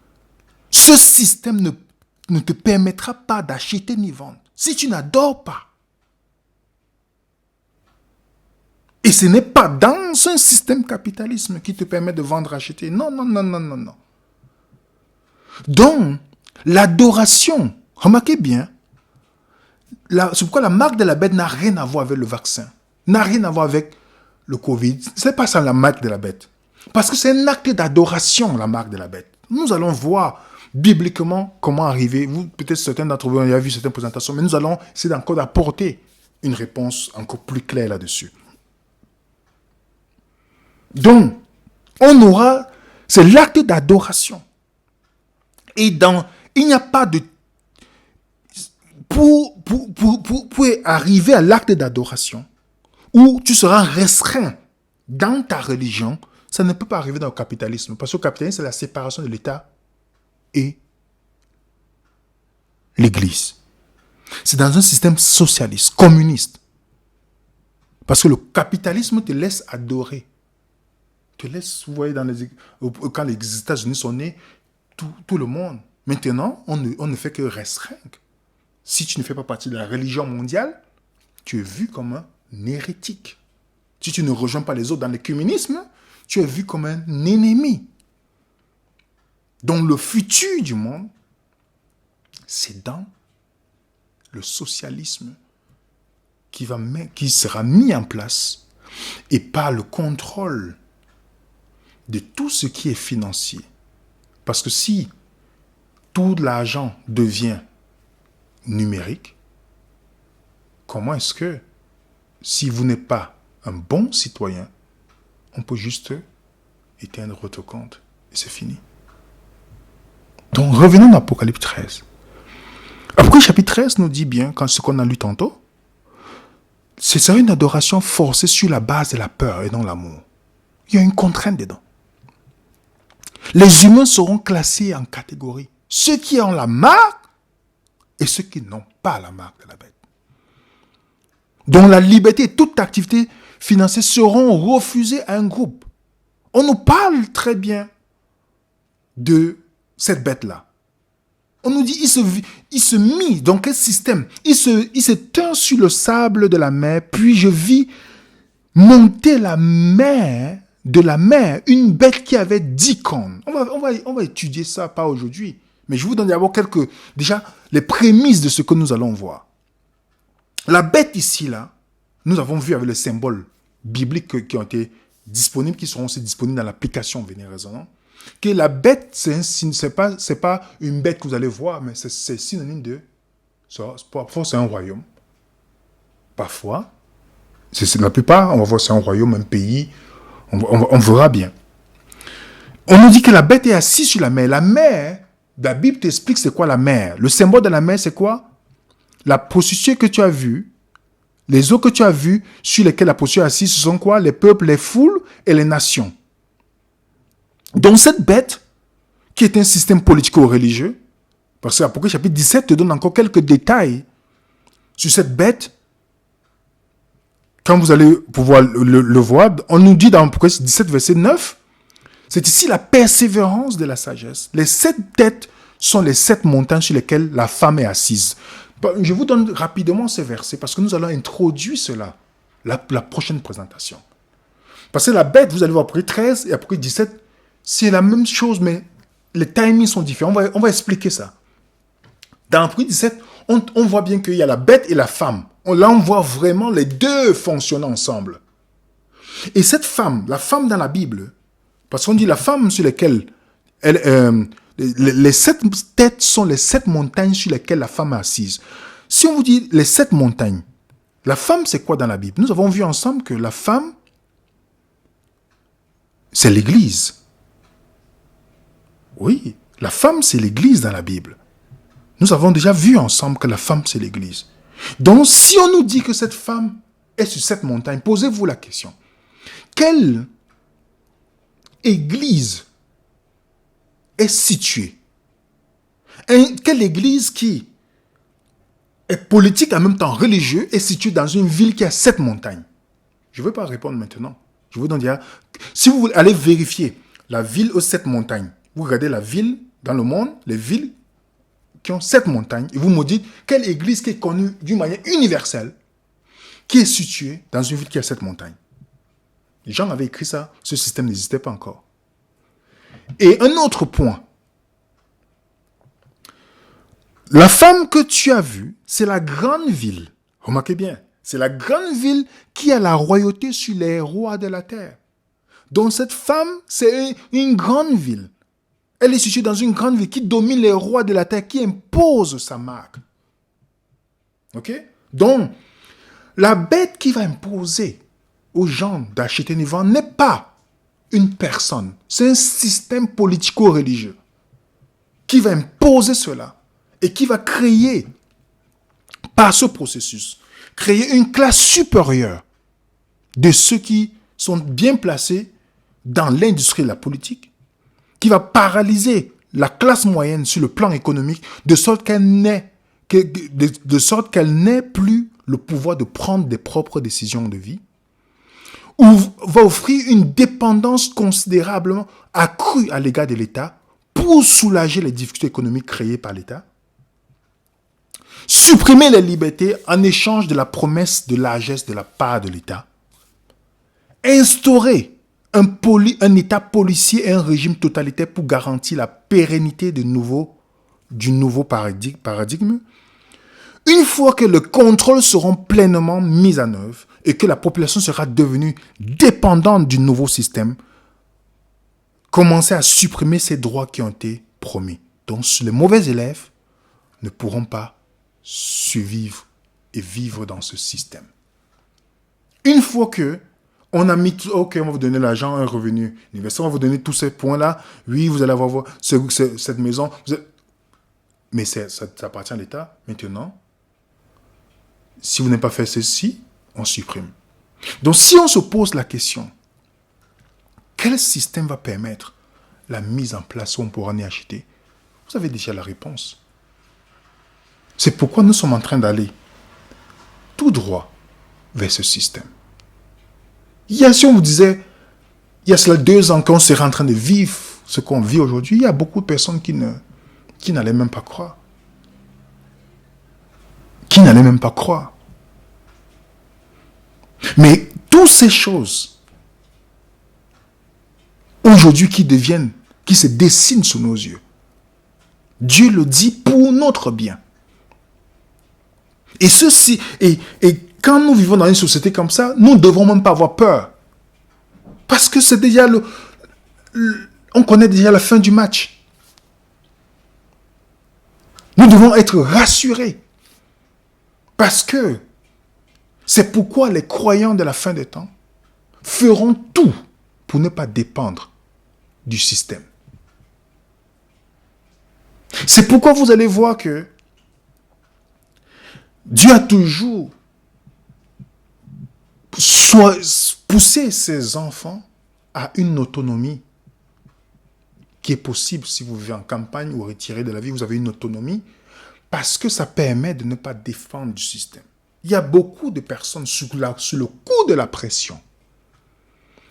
ce système ne te permettra pas d'acheter ni vendre. Si tu n'adores pas. Et ce n'est pas dans un système capitalisme qui te permet de vendre, acheter. Non, non, non, non, non, non. Donc, l'adoration, remarquez bien, c'est pourquoi la marque de la bête n'a rien à voir avec le vaccin, n'a rien à voir avec le Covid. Ce n'est pas ça la marque de la bête. Parce que c'est un acte d'adoration, la marque de la bête. Nous allons voir bibliquement comment arriver. Vous, peut-être certains d'entre vous ont vu certaines présentations, mais nous allons essayer encore d'apporter une réponse encore plus claire là-dessus. Donc, on aura, c'est l'acte d'adoration. Et il n'y a pas de... Pour arriver à l'acte d'adoration, où tu seras restreint dans ta religion, ça ne peut pas arriver dans le capitalisme. Parce que le capitalisme, c'est la séparation de l'État et l'Église. C'est dans un système socialiste, communiste. Parce que le capitalisme te laisse adorer. Te laisse, vous voyez, quand les États-Unis sont nés, tout le monde. Maintenant, on ne fait que restreindre. Si tu ne fais pas partie de la religion mondiale, tu es vu comme un hérétique. Si tu ne rejoins pas les autres dans l'écuménisme, tu es vu comme un ennemi. Donc le futur du monde, c'est dans le socialisme qui sera mis en place et par le contrôle de tout ce qui est financier. Parce que si tout l'argent devient numérique, comment est-ce que, si vous n'êtes pas un bon citoyen, on peut juste éteindre votre compte et c'est fini. Donc revenons à Apocalypse 13. Apocalypse chapitre 13 nous dit bien, quand ce qu'on a lu tantôt, ce serait une adoration forcée sur la base de la peur et non l'amour. Il y a une contrainte dedans. Les humains seront classés en catégories. Ceux qui ont la marque et ceux qui n'ont pas la marque de la bête. Donc la liberté et toute activité financière seront refusées à un groupe. On nous parle très bien de cette bête-là. On nous dit, il se mit dans quel système? Il se tint sur le sable de la mer, puis je vis monter de la mer, une bête qui avait 10 cornes. On va étudier ça, pas aujourd'hui. Mais je vous donne d'abord déjà, les prémices de ce que nous allons voir. La bête ici, là, nous avons vu avec les symboles bibliques qui ont été disponibles, qui seront aussi disponibles dans l'application Venez Raisonnant, que la bête, c'est pas une bête que vous allez voir, mais c'est synonyme de... Parfois, c'est un royaume. Parfois, c'est la plupart, on va voir c'est un royaume, un pays, on verra bien. On nous dit que la bête est assise sur la mer. La mer, la Bible t'explique c'est quoi la mer. Le symbole de la mer, c'est quoi? La prostituée que tu as vue, les eaux que tu as vues, sur lesquelles la prostituée est assise, ce sont quoi? Les peuples, les foules et les nations. Donc cette bête, qui est un système politico-religieux, parce que l'Apocalypse chapitre 17 te donne encore quelques détails sur cette bête. Quand vous allez pouvoir le voir, on nous dit dans l'Apocalypse 17, verset 9, c'est ici la persévérance de la sagesse. Les 7 têtes sont les 7 montagnes sur lesquelles la femme est assise. Je vous donne rapidement ces versets parce que nous allons introduire cela, la prochaine présentation. Parce que la bête, vous allez voir Apocalypse 13 et Apocalypse 17, c'est la même chose, mais les timings sont différents. On va expliquer ça. Dans Apocalypse 17, on voit bien qu'il y a la bête et la femme. Là, on voit vraiment les deux fonctionner ensemble. Et cette femme, la femme dans la Bible, parce qu'on dit la femme sur lesquelles... les 7 têtes sont les 7 montagnes sur lesquelles la femme est assise. Si on vous dit les 7 montagnes, la femme, c'est quoi dans la Bible? Nous avons vu ensemble que la femme, c'est l'Église. Oui, la femme, c'est l'Église dans la Bible. Nous avons déjà vu ensemble que la femme, c'est l'Église. Donc, si on nous dit que cette femme est sur cette montagne, posez-vous la question. Quelle Église est située? Quelle Église qui est politique en même temps religieux est situé dans une ville qui a 7 montagnes. Je ne veux pas répondre maintenant. Je veux donc dire, si vous allez vérifier la ville aux 7 montagnes, vous regardez la ville dans le monde, les villes qui ont 7 montagnes, et vous me dites quelle église qui est connue d'une manière universelle, qui est située dans une ville qui a 7 montagnes. Les gens avaient écrit ça, ce système n'existait pas encore. Et un autre point, la femme que tu as vue, c'est la grande ville. Remarquez bien, c'est la grande ville qui a la royauté sur les rois de la terre. Donc cette femme, c'est une grande ville. Elle est située dans une grande ville qui domine les rois de la terre, qui impose sa marque. Ok? Donc, la bête qui va imposer aux gens d'acheter ni vendre n'est pas une personne. C'est un système politico-religieux qui va imposer cela et qui va créer, par ce processus, créer une classe supérieure de ceux qui sont bien placés dans l'industrie de la politique, qui va paralyser la classe moyenne sur le plan économique, de sorte qu'elle n'ait plus le pouvoir de prendre des propres décisions de vie, ou va offrir une dépendance considérablement accrue à l'égard de l'État pour soulager les difficultés économiques créées par l'État, supprimer les libertés en échange de la promesse de largesse de la part de l'État, instaurer un État policier et un régime totalitaire pour garantir la pérennité du nouveau paradigme. Une fois que les contrôles seront pleinement mis en œuvre et que la population sera devenue dépendante du nouveau système, commencer à supprimer ces droits qui ont été promis. Donc les mauvais élèves ne pourront pas survivre et vivre dans ce système. Une fois que on a mis, ok, on va vous donner l'argent, un revenu universel, on va vous donner tous ces points-là, oui, vous allez avoir cette maison, mais ça appartient à l'État. Maintenant, si vous n'avez pas fait ceci, on supprime. Donc, si on se pose la question, quel système va permettre la mise en place où on pourra en y acheter? Vous avez déjà la réponse. C'est pourquoi nous sommes en train d'aller tout droit vers ce système. Si on vous disait, il y a cela 2 ans qu'on serait en train de vivre ce qu'on vit aujourd'hui, il y a beaucoup de personnes qui n'allaient même pas croire. Qui n'allaient même pas croire. Mais toutes ces choses, aujourd'hui qui se dessinent sous nos yeux, Dieu le dit pour notre bien. Et ceci, et quand nous vivons dans une société comme ça, nous ne devons même pas avoir peur. Parce que c'est déjà on connaît déjà la fin du match. Nous devons être rassurés. Parce que c'est pourquoi les croyants de la fin des temps feront tout pour ne pas dépendre du système. C'est pourquoi vous allez voir que Dieu a toujours poussé ses enfants à une autonomie qui est possible si vous vivez en campagne ou retiré de la vie, vous avez une autonomie parce que ça permet de ne pas défendre du système. Il y a beaucoup de personnes sur le coup de la pression,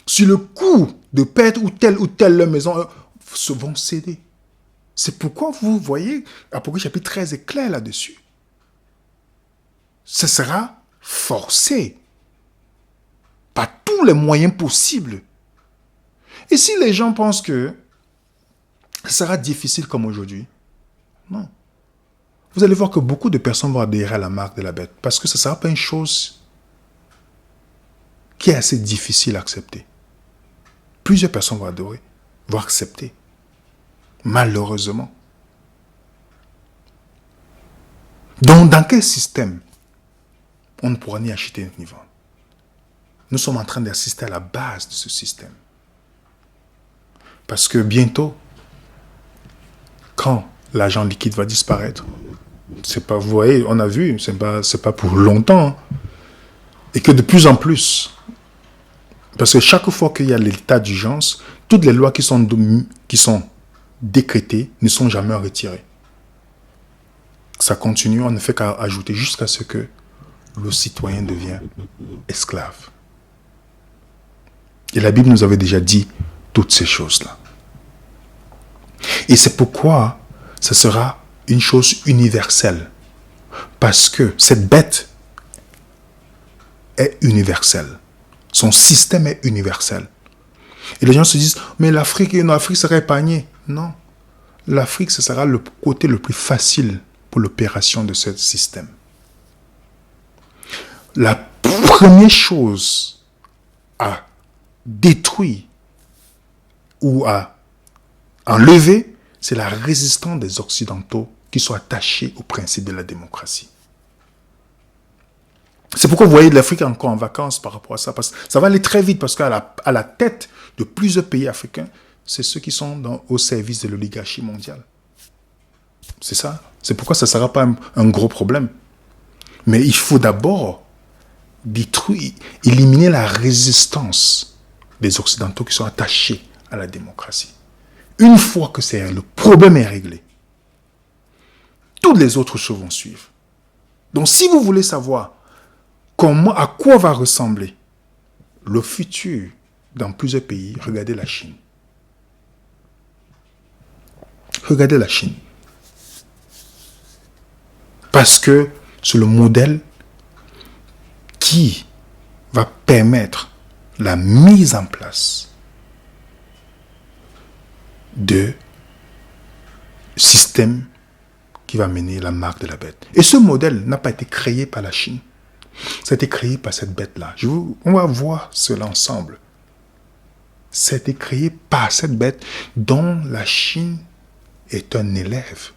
sur le coup de perdre ou telle maison, se vont céder. C'est pourquoi vous voyez, Apocalypse chapitre 13 est clair là-dessus. Ce sera forcé par tous les moyens possibles. Et si les gens pensent que ce sera difficile comme aujourd'hui, non. Vous allez voir que beaucoup de personnes vont adhérer à la marque de la bête parce que ce ne sera pas une chose qui est assez difficile à accepter. Plusieurs personnes vont adorer, vont accepter. Malheureusement. Donc, dans quel système on ne pourra ni acheter ni vendre? Nous sommes en train d'assister à la base de ce système. Parce que bientôt, quand l'argent liquide va disparaître, c'est pas, vous voyez, on a vu, c'est pas pour longtemps. Hein. Et que de plus en plus, parce que chaque fois qu'il y a l'état d'urgence, toutes les lois qui sont décrétées ne sont jamais retirées. ça continue, on ne fait qu'à ajouter jusqu'à ce que le citoyen devient esclave. Et la Bible nous avait déjà dit toutes ces choses-là. Et c'est pourquoi ce sera une chose universelle. Parce que cette bête est universelle. Son système est universel. Et les gens se disent, mais l'Afrique serait épargnée. Non. L'Afrique, ce sera le côté le plus facile pour l'opération de ce système. La première chose à détruire ou à enlever, c'est la résistance des Occidentaux qui sont attachés au principe de la démocratie. C'est pourquoi vous voyez l'Afrique encore en vacances par rapport à ça. Parce que ça va aller très vite parce qu'à la tête de plusieurs pays africains, c'est ceux qui sont au service de l'oligarchie mondiale. C'est ça. C'est pourquoi ça ne sera pas un gros problème. Mais il faut d'abord détruire, éliminer la résistance des Occidentaux qui sont attachés à la démocratie. Une fois que le problème est réglé, toutes les autres choses vont suivre. Donc si vous voulez savoir à quoi va ressembler le futur dans plusieurs pays, regardez la Chine. Regardez la Chine. Parce que c'est le modèle qui va permettre la mise en place de systèmes qui va mener la marque de la bête. Et ce modèle n'a pas été créé par la Chine. Ça a été créé par cette bête-là. On va voir cela ensemble. Ça a été créé par cette bête dont la Chine est un élève.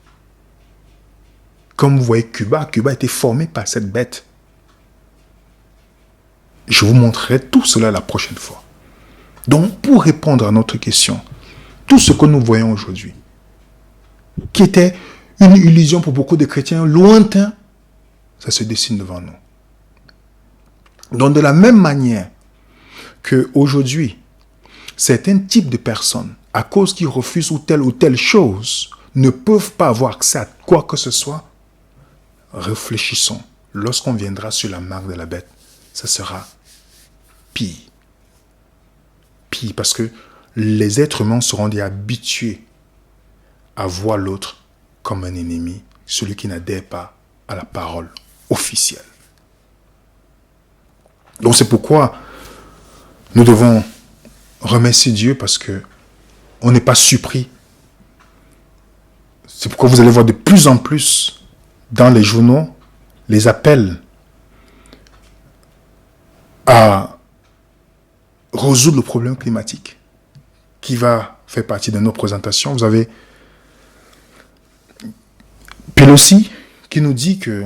Comme vous voyez Cuba a été formé par cette bête. Je vous montrerai tout cela la prochaine fois. Donc, pour répondre à notre question, tout ce que nous voyons aujourd'hui, qui était une illusion pour beaucoup de chrétiens lointain, ça se dessine devant nous. Donc, de la même manière qu'aujourd'hui, certains types de personnes, à cause qu'ils refusent ou telle chose, ne peuvent pas avoir accès à quoi que ce soit, réfléchissons. Lorsqu'on viendra sur la marque de la bête, ça sera pire. Pire, parce que les êtres humains seront déjà habitués à voir l'autre comme un ennemi, celui qui n'adhère pas à la parole officielle. Donc c'est pourquoi nous devons remercier Dieu parce que on n'est pas surpris. C'est pourquoi vous allez voir de plus en plus dans les journaux les appels à résoudre le problème climatique qui va faire partie de nos présentations. Vous avez Pelosi qui nous dit que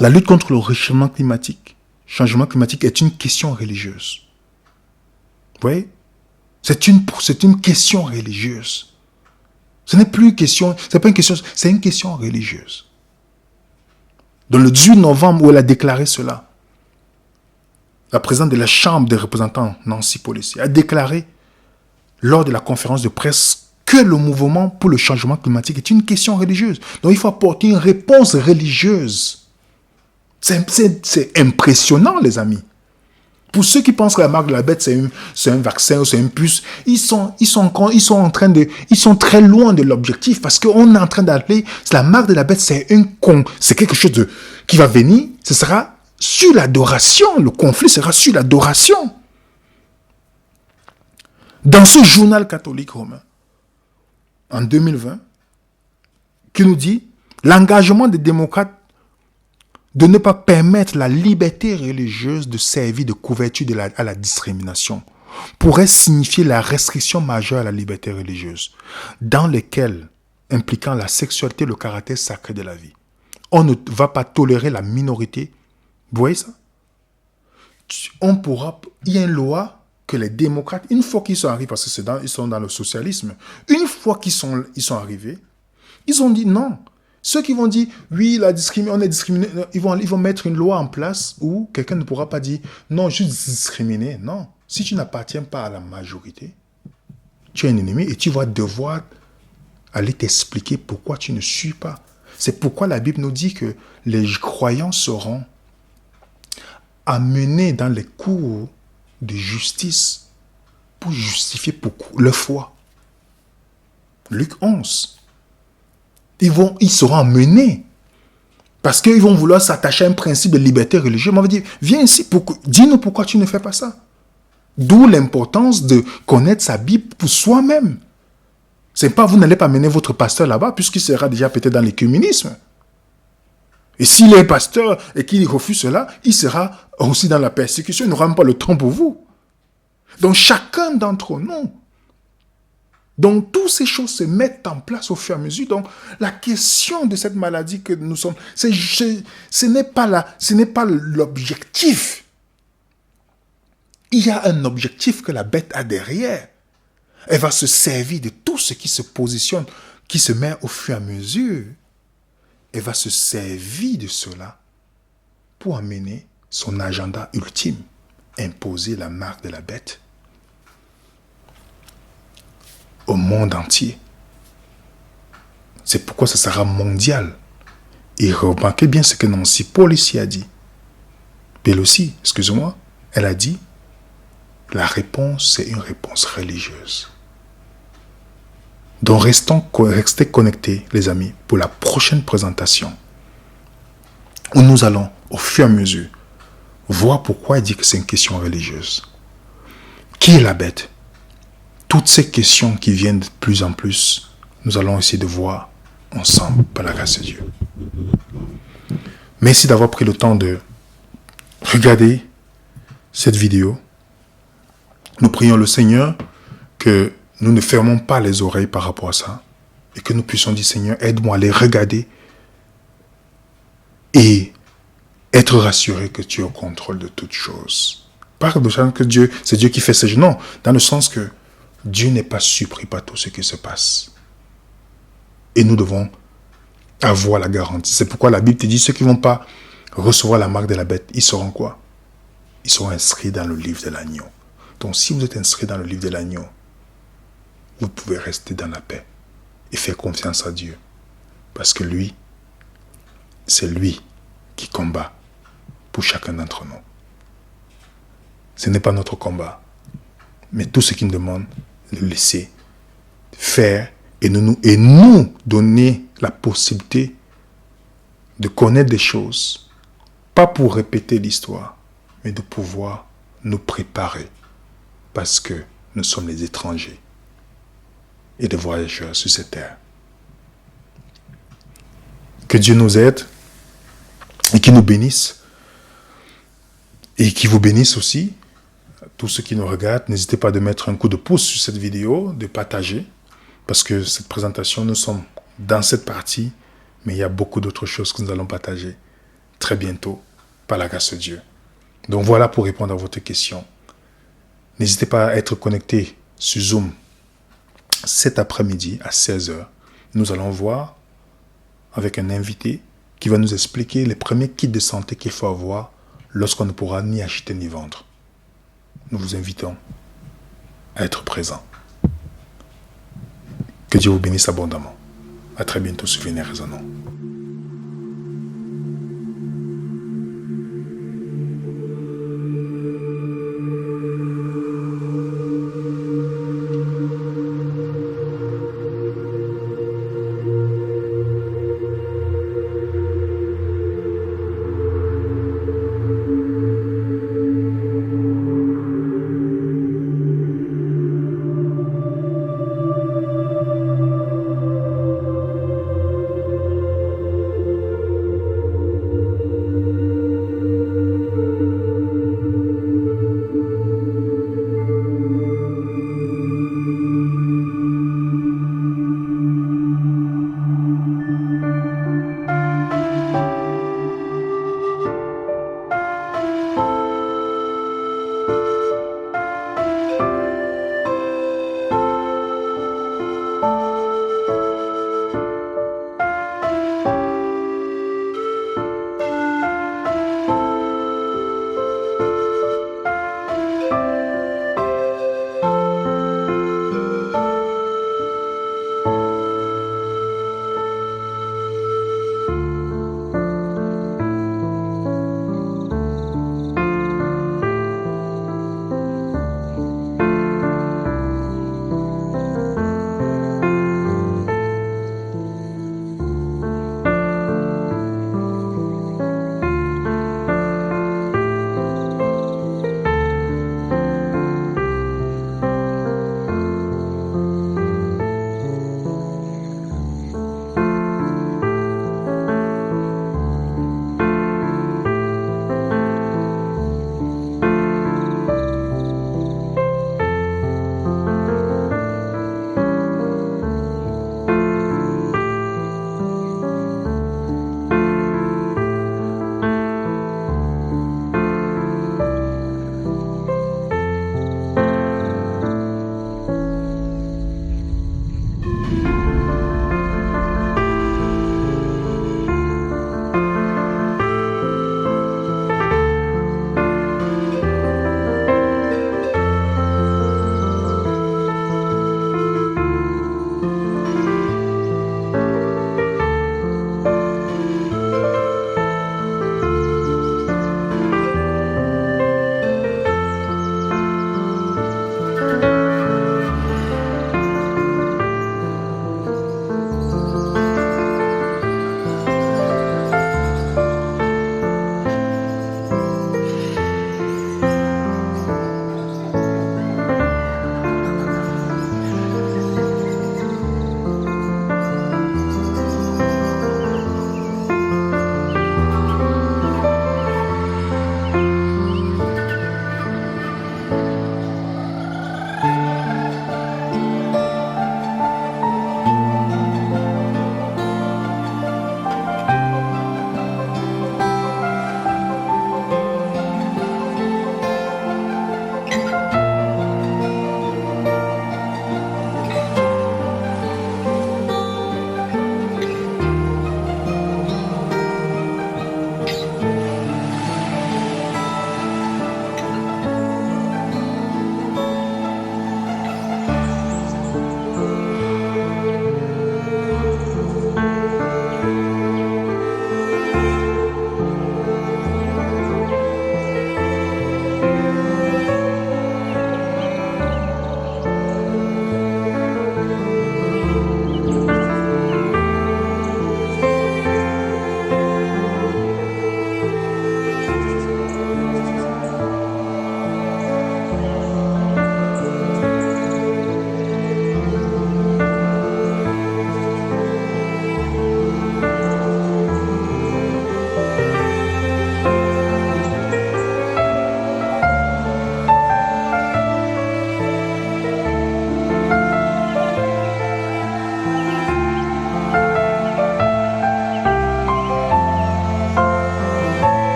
la lutte contre le changement climatique est une question religieuse. Vous voyez? C'est une question religieuse. Ce n'est plus une question, c'est pas une question, c'est une question religieuse. Dans le 18 novembre où elle a déclaré cela, la présidente de la Chambre des représentants, Nancy Pelosi, a déclaré lors de la conférence de presse que le mouvement pour le changement climatique est une question religieuse. Donc il faut apporter une réponse religieuse. C'est impressionnant, les amis. Pour ceux qui pensent que la marque de la bête, c'est un vaccin ou c'est une puce, ils sont très loin de l'objectif parce qu'on est en train d'appeler la marque de la bête, c'est quelque chose qui va venir, ce sera sur l'adoration, le conflit sera sur l'adoration. Dans ce journal catholique romain, en 2020, qui nous dit l'engagement des démocrates de ne pas permettre la liberté religieuse de servir de couverture à la discrimination pourrait signifier la restriction majeure à la liberté religieuse, dans lesquelles impliquant la sexualité et le caractère sacré de la vie. On ne va pas tolérer la minorité. Vous voyez ça? Il y a une loi que les démocrates, une fois qu'ils sont arrivés, parce que ils sont dans le socialisme, une fois qu'ils sont arrivés, ils ont dit non. Ceux qui vont dire, oui, on est discriminé, ils vont mettre une loi en place où quelqu'un ne pourra pas dire, non, je suis discriminé. Non. Si tu n'appartiens pas à la majorité, tu es un ennemi et tu vas devoir aller t'expliquer pourquoi tu ne suis pas. C'est pourquoi la Bible nous dit que les croyants seront amenés dans les cours de justice pour justifier leur foi. Luc 11. Ils seront amenés parce qu'ils vont vouloir s'attacher à un principe de liberté religieuse. On va dire, viens ici, dis-nous pourquoi tu ne fais pas ça. D'où l'importance de connaître sa Bible pour soi-même. C'est pas, vous n'allez pas mener votre pasteur là-bas, puisqu'il sera déjà peut-être dans l'écuménisme. Et s'il est pasteur et qu'il refuse cela, il sera aussi dans la persécution. Il n'aura même pas le temps pour vous. Donc chacun d'entre nous, donc toutes ces choses se mettent en place au fur et à mesure. Donc la question de cette maladie que nous sommes, ce n'est pas l'objectif. Il y a un objectif que la bête a derrière. Elle va se servir de tout ce qui se positionne, qui se met au fur et à mesure. Elle va se servir de cela pour amener son agenda ultime, imposer la marque de la bête au monde entier. C'est pourquoi ça sera mondial. Et remarquez bien ce que Nancy Paul ici a dit. Pelosi, excusez-moi, elle a dit, la réponse, c'est une réponse religieuse. Donc restez connectés, les amis, pour la prochaine présentation, où nous allons, au fur et à mesure, voir pourquoi il dit que c'est une question religieuse. Qui est la bête? Toutes ces questions qui viennent de plus en plus, nous allons essayer de voir ensemble, par la grâce de Dieu. Merci d'avoir pris le temps de regarder cette vidéo. Nous prions le Seigneur que nous ne fermons pas les oreilles par rapport à ça et que nous puissions dire, Seigneur, aide-moi à les regarder et être rassuré que tu es au contrôle de toutes choses. Pas de sens que Dieu, c'est Dieu qui fait ces choses. Non, dans le sens que Dieu n'est pas surpris par tout ce qui se passe. Et nous devons avoir la garantie. C'est pourquoi la Bible te dit, ceux qui ne vont pas recevoir la marque de la bête, ils seront quoi? Ils seront inscrits dans le livre de l'agneau. Donc si vous êtes inscrits dans le livre de l'agneau, vous pouvez rester dans la paix et faire confiance à Dieu. Parce que lui, c'est lui qui combat pour chacun d'entre nous. Ce n'est pas notre combat. Mais tout ce qu'il nous demande, de laisser faire et nous donner la possibilité de connaître des choses. Pas pour répéter l'histoire, mais de pouvoir nous préparer. Parce que nous sommes les étrangers et des voyageurs sur cette terre. Que Dieu nous aide et qu'il nous bénisse. Et qu'il vous bénisse aussi. Tous ceux qui nous regardent, n'hésitez pas de mettre un coup de pouce sur cette vidéo, de partager. Parce que cette présentation, nous sommes dans cette partie, mais il y a beaucoup d'autres choses que nous allons partager très bientôt par la grâce de Dieu. Donc voilà pour répondre à votre question. N'hésitez pas à être connecté sur Zoom cet après-midi à 16h. Nous allons voir avec un invité qui va nous expliquer les premiers kits de santé qu'il faut avoir lorsqu'on ne pourra ni acheter ni vendre. Nous vous invitons à être présents. Que Dieu vous bénisse abondamment. À très bientôt sur Venez Raisonnons.